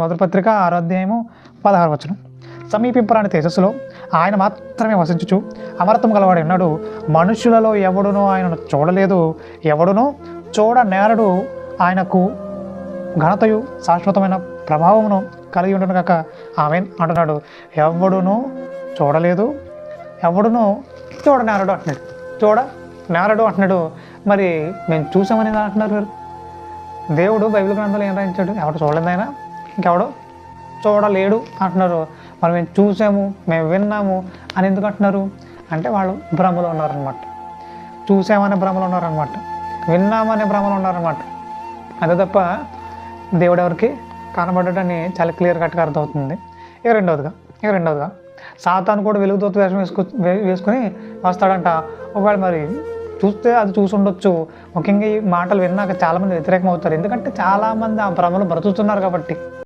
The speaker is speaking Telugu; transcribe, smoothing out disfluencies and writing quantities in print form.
మొదటి పత్రిక 6వ అధ్యాయము 16వ వచనం. సమీపింపరాని తేజస్సులో ఆయన మాత్రమే వసించుచు అమరత్వం గలవాడు ఉన్నాడు. మనుషులలో ఎవడునో ఆయనను చూడలేదు, ఎవడునో చూడనేరడు. ఆయనకు ఘనతయు శాశ్వతమైన ప్రభావమును కలిగి ఉండను కాక ఆమెన్ అంటున్నాడు. ఎవడునూ చూడలేదు, ఎవడునూ చూడనేరడు అంటున్నాడు. చూడనేరడు అంటున్నాడు. మరి మేము చూసామని అంటున్నారు మీరు. దేవుడు బైబిల్ గ్రంథంలో ఏం రాయించాడు? ఎవడు చూడలేదు ఆయన, ఇంకెవడో చూడలేడు అంటున్నారు. మరి మేము చూసాము, మేము విన్నాము అని ఎందుకు అంటున్నారు అంటే వాళ్ళు భ్రమలో ఉన్నారనమాట. చూసామనే భ్రమలో ఉన్నారనమాట, విన్నామనే భ్రమలో ఉన్నారనమాట. అదే తప్ప దేవుడు ఎవరికి కనబడ్డాడని చాలా క్లియర్ కట్గా అర్థమవుతుంది. ఇక రెండవదిగా సాతాను కూడా వెలుగుదూత వేషం వేసుకొని వస్తాడంట. ఒకవేళ మరి చూస్తే అది చూసి ఉండొచ్చు. ముఖ్యంగా ఈ మాటలు విన్నాక చాలామంది వ్యతిరేకం అవుతారు. ఎందుకంటే చాలామంది ఆ భ్రమలో బ్రతుకుతున్నారు కాబట్టి.